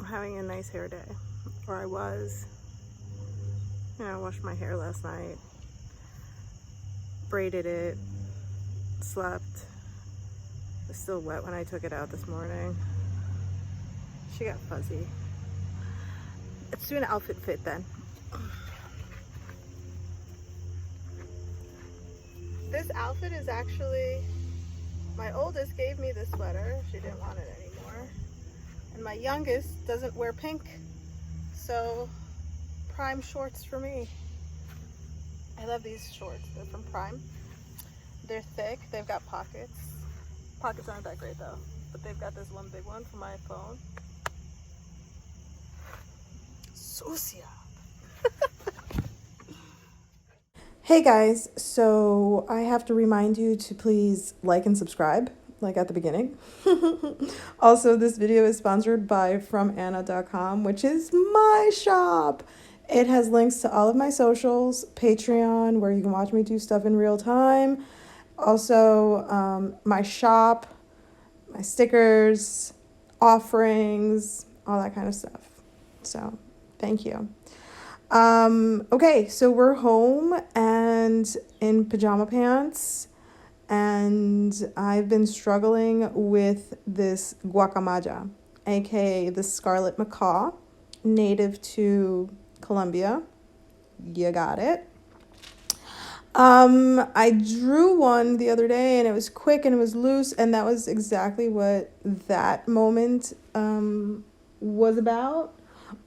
having a nice hair day, or I was. You know, I washed my hair last night, braided it, slept. It was still wet when I took it out this morning. She got fuzzy. Let's do an outfit fit then. This outfit is actually, my oldest gave me this sweater. She didn't want it anymore. And my youngest doesn't wear pink, so Prime shorts for me. I love these shorts. They're from Prime. They're thick. They've got pockets. Pockets aren't that great though, but they've got this one big one for my phone. Sucia. Hey guys, so I have to remind you to please like and subscribe, like at the beginning. Also, this video is sponsored by FromAnna.com, which is my shop. It has links to all of my socials, Patreon, where you can watch me do stuff in real time. Also, my shop, my stickers, offerings, all that kind of stuff. So, thank you. Okay, so we're home and in pajama pants, and I've been struggling with this guacamaya, aka the Scarlet Macaw, native to Colombia. You got it. I drew one the other day and it was quick and it was loose, and that was exactly what that moment was about.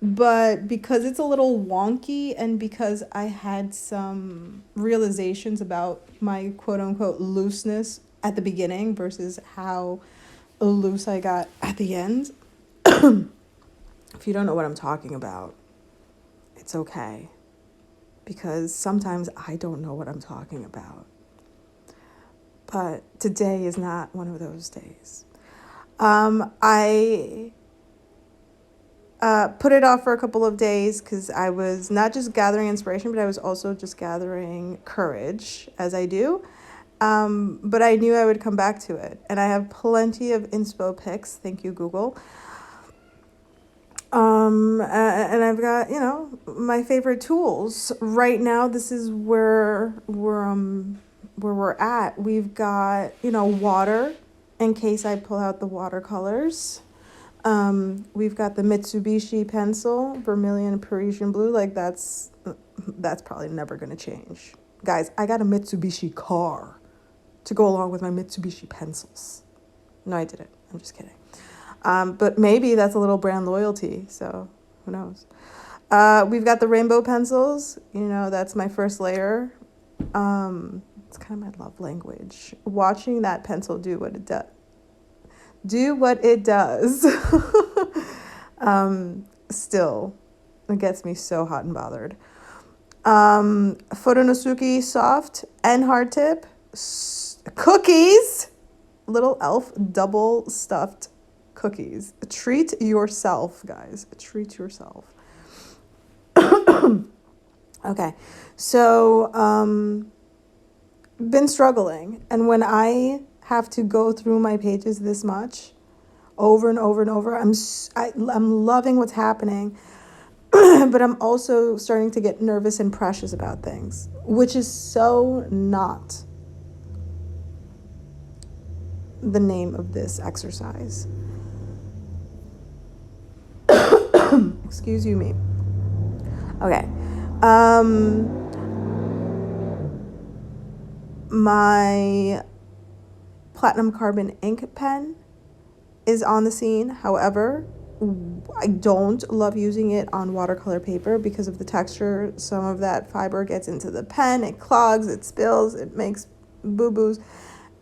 But because it's a little wonky and because I had some realizations about my quote-unquote looseness at the beginning versus how loose I got at the end, if you don't know what I'm talking about, it's okay. Because sometimes I don't know what I'm talking about. But today is not one of those days. I put it off for a couple of days because I was not just gathering inspiration, but I was also just gathering courage, as I do. But I knew I would come back to it. And I have plenty of inspo pics. Thank you, Google. And I've got, you know, my favorite tools. Right now, this is where we're at. We've got, you know, water in case I pull out the watercolors. We've got the Mitsubishi pencil, vermilion, Parisian blue. Like that's probably never going to change. Guys, I got a Mitsubishi car to go along with my Mitsubishi pencils. No, I didn't. I'm just kidding. But maybe that's a little brand loyalty, so who knows. We've got the rainbow pencils. You know, that's my first layer. It's kind of my love language. Watching that pencil do what it does. Still, it gets me so hot and bothered. Photonosuke soft and hard tip. Cookies. Little elf double stuffed cookies. Treat yourself, guys. Treat yourself. Okay, so been struggling, and when I have to go through my pages this much, over and over and over, I'm loving what's happening, but I'm also starting to get nervous and precious about things, which is so not the name of this exercise. Excuse you me. Okay. My platinum carbon ink pen is on the scene. However, I don't love using it on watercolor paper because of the texture. Some of that fiber gets into the pen, it clogs, it spills, it makes boo-boos.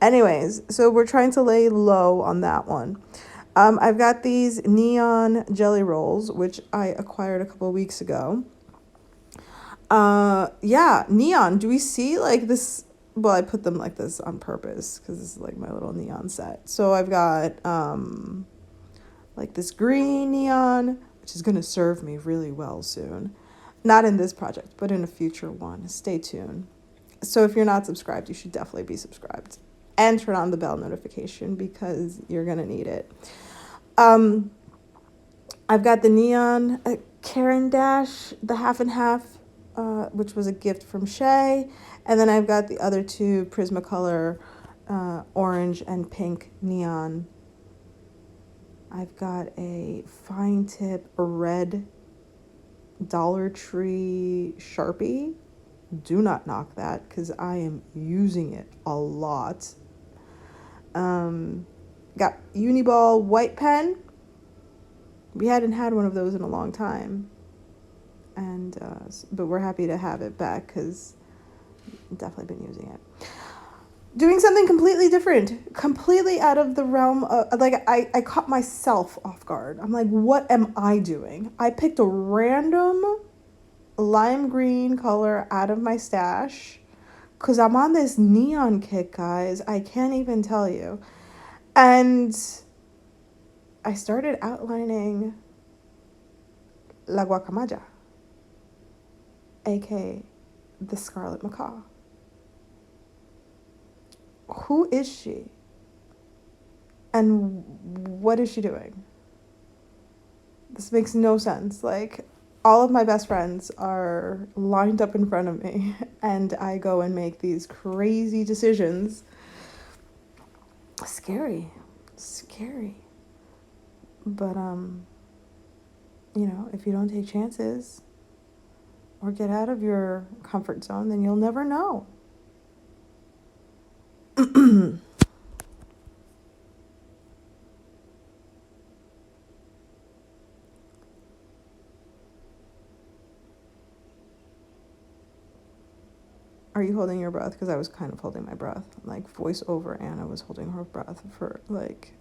Anyways, so we're trying to lay low on that one. I've got these neon jelly rolls, which I acquired a couple of weeks ago. Yeah, neon. Do we see like this? Well, I put them like this on purpose because this is like my little neon set. So I've got like this green neon, which is going to serve me really well soon. Not in this project, but in a future one. Stay tuned. So if you're not subscribed, you should definitely be subscribed. And turn on the bell notification because you're going to need it. I've got the neon Karen Dash, the half and half, which was a gift from Shay. And then I've got the other two Prismacolor orange and pink neon. I've got a fine tip red Dollar Tree Sharpie. Do not knock that because I am using it a lot. Got Uniball white pen. We hadn't had one of those in a long time. And but we're happy to have it back because I've definitely been using it. Doing something completely different, completely out of the realm of, like, I caught myself off guard. I'm like, what am I doing? I picked a random lime green color out of my stash because I'm on this neon kick, guys. I can't even tell you. And I started outlining La Guacamaya, aka the Scarlet Macaw. Who is she? And what is she doing? This makes no sense. Like, all of my best friends are lined up in front of me, and I go and make these crazy decisions. Scary. But, you know, if you don't take chances or get out of your comfort zone, then you'll never know. Are you holding your breath? Because I was kind of holding my breath. Like, voiceover Anna was holding her breath for, like,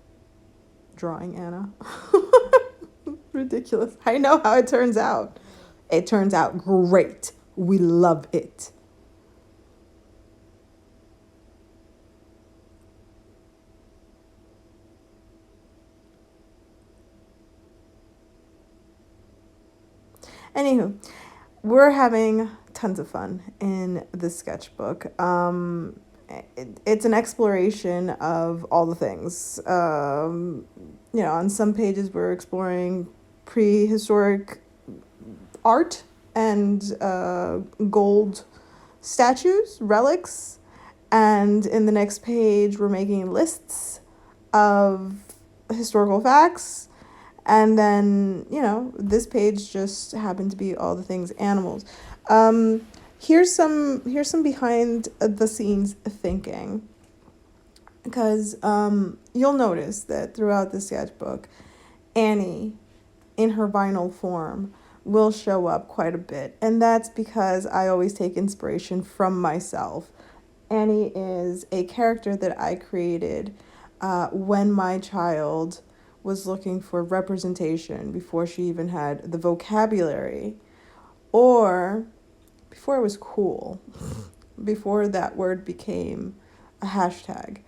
drawing Anna. Ridiculous. I know how it turns out. It turns out great. We love it. Anywho, we're having tons of fun in the sketchbook. It's an exploration of all the things. You know, on some pages we're exploring prehistoric art and gold statues, relics. And in the next page, we're making lists of historical facts. And then, you know, this page just happened to be all the things animals. Here's some behind the scenes thinking. Because you'll notice that throughout the sketchbook, Annie, in her vinyl form, will show up quite a bit. And that's because I always take inspiration from myself. Annie is a character that I created when my child was looking for representation before she even had the vocabulary, or before it was cool, before that word became a hashtag.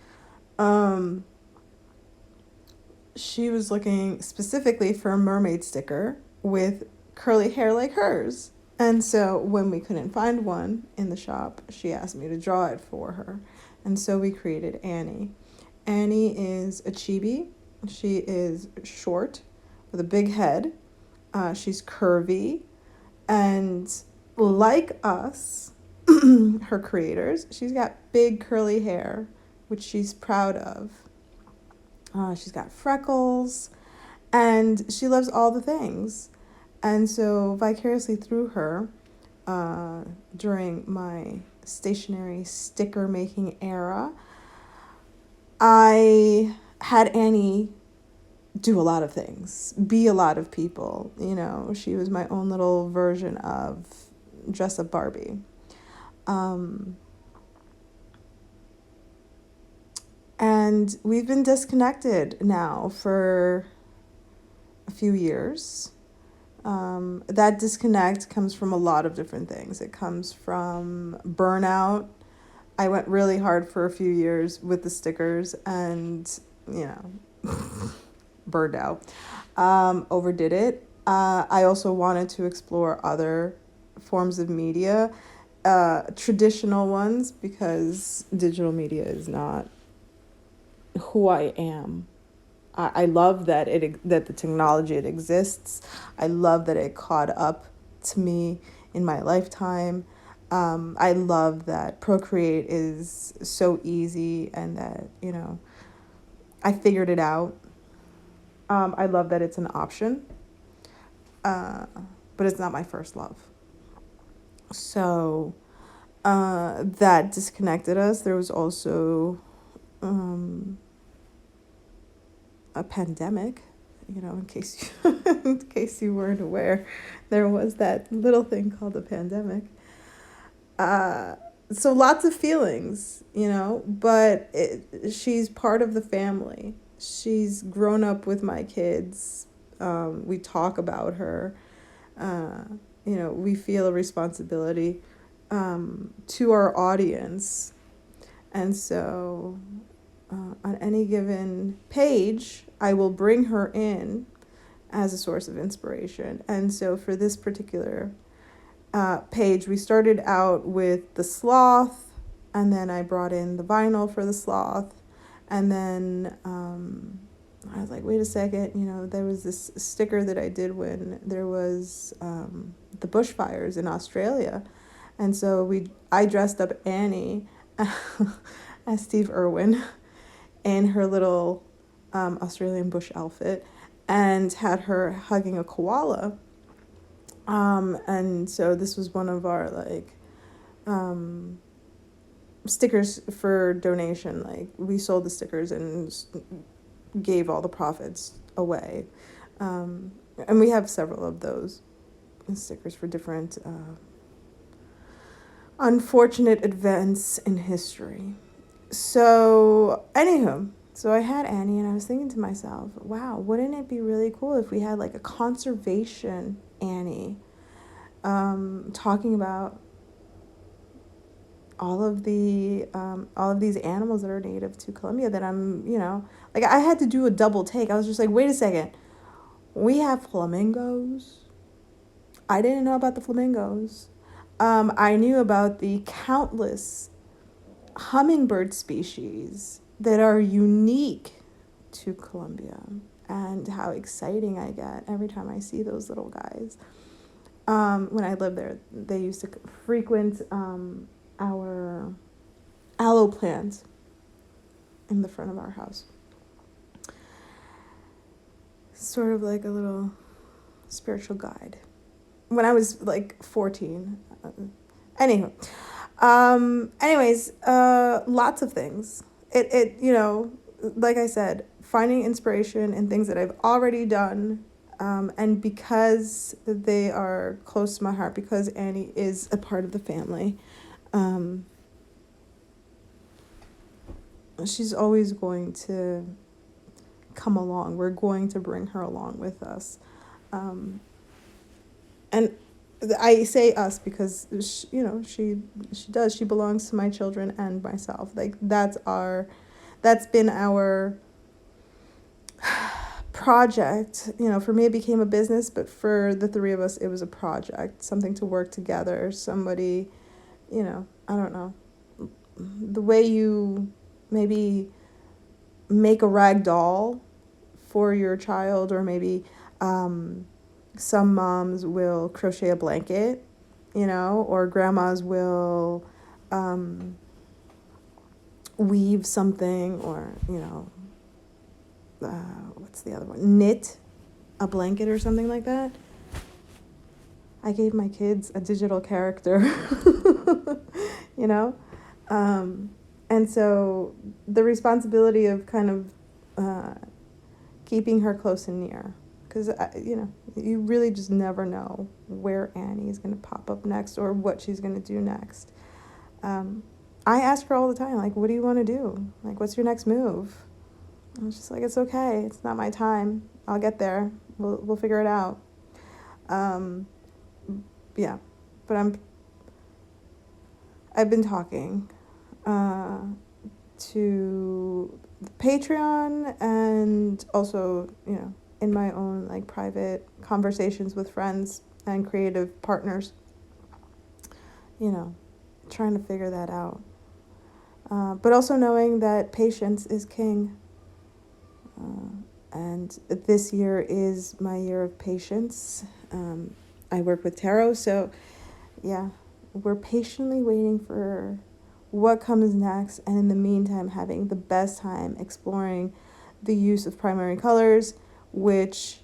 She was looking specifically for a mermaid sticker with curly hair like hers. And so when we couldn't find one in the shop, she asked me to draw it for her. And so we created Annie. Annie is a chibi. She is short with a big head. She's curvy. And like us, her creators, she's got big curly hair, which she's proud of. She's got freckles, and she loves all the things. And so vicariously through her, during my stationery sticker making era, I had Annie do a lot of things, be a lot of people. You know, she was my own little version of Dress Up Barbie. And we've been disconnected now for a few years. That disconnect comes from a lot of different things. It comes from burnout. I went really hard for a few years with the stickers and, you know, burned out. Overdid it. I also wanted to explore other forms of media, traditional ones, because digital media is not who I am. I love that that the technology, it exists. I love that it caught up to me in my lifetime. I love that Procreate is so easy and that, I figured it out. I love that it's an option, but it's not my first love. So that disconnected us. There was also a pandemic, in case you, in case you weren't aware, there was that little thing called a pandemic. So lots of feelings, but she's part of the family. She's grown up with my kids. We talk about her. We feel a responsibility to our audience. And so on any given page, I will bring her in as a source of inspiration. And so for this particular page, we started out with the sloth, and then I brought in the vinyl for the sloth. And then I was like, wait a second, there was this sticker that I did when there was the bushfires in Australia. And so I dressed up Annie as Steve Irwin in her little Australian bush outfit and had her hugging a koala. And so this was one of our stickers for donation. We sold the stickers and gave all the profits away. And we have several of those stickers for different unfortunate events in history. So, anywho, so I had Annie, and I was thinking to myself, wow, wouldn't it be really cool if we had a conservation Annie talking about all of these animals that are native to Colombia that I had to do a double take. I was just like, wait a second, we have flamingos. I didn't know about the flamingos. I knew about the countless hummingbird species that are unique to Colombia, and how exciting I get every time I see those little guys. When I lived there, they used to frequent our aloe plant in the front of our house. Sort of like a little spiritual guide. When I was 14. Anywho. Anyways, lots of things. Like I said, finding inspiration in things that I've already done. And because they are close to my heart, because Annie is a part of the family, she's always going to come along. We're going to bring her along with us. And I say us because, she does. She belongs to my children and myself. That's been our project. For me, it became a business, but for the three of us, it was a project, something to work together. Somebody, I don't know, the way you maybe make a rag doll for your child, or maybe some moms will crochet a blanket, or grandmas will weave something, or, what's the other one? Knit a blanket or something like that. I gave my kids a digital character, and so the responsibility of kind of keeping her close and near, because, you really just never know where Annie is going to pop up next or what she's going to do next. I ask her all the time, what do you want to do? What's your next move? I was just like, it's okay. It's not my time. I'll get there. We'll figure it out. Yeah, but I've been talking to Patreon, and also, in my own private conversations with friends and creative partners, trying to figure that out. But also knowing that patience is king. And this year is my year of patience. I work with tarot, so yeah, we're patiently waiting for what comes next, and in the meantime having the best time exploring the use of primary colors, which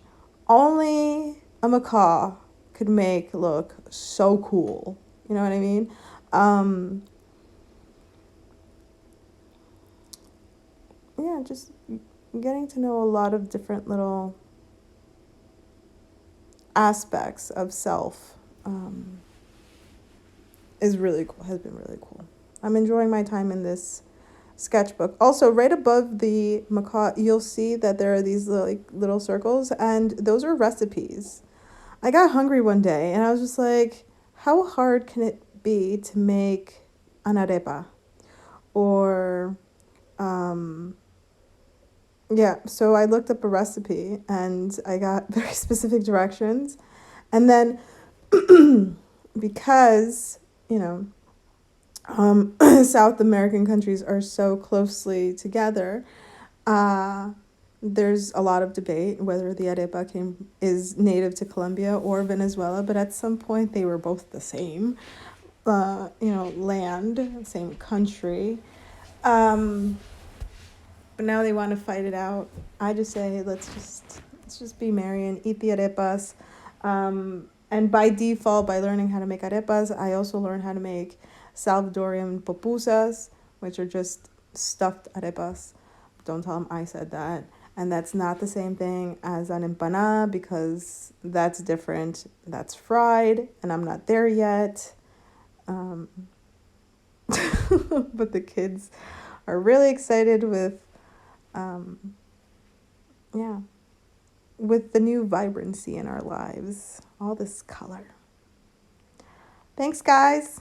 only a macaw could make look so cool. You know what I mean? Yeah, just getting to know a lot of different little aspects of self is really cool, has been really cool. I'm enjoying my time in this sketchbook. Also, right above the macaw, you'll see that there are these little circles, and those are recipes. I got hungry one day, and I was just like, how hard can it be to make an arepa? Or, yeah, so I looked up a recipe, and I got very specific directions. And then, because, you know, South American countries are so closely together, there's a lot of debate whether the arepa is native to Colombia or Venezuela, but at some point they were both the same, land, same country. But now they want to fight it out. I just say let's just be merry and eat the arepas. And by default, by learning how to make arepas, I also learned how to make Salvadorian pupusas, which are just stuffed arepas. Don't tell them I said that. And that's not the same thing as an empanada, because that's different. That's fried, and I'm not there yet. But the kids are really excited with, with the new vibrancy in our lives, all this color. Thanks, guys.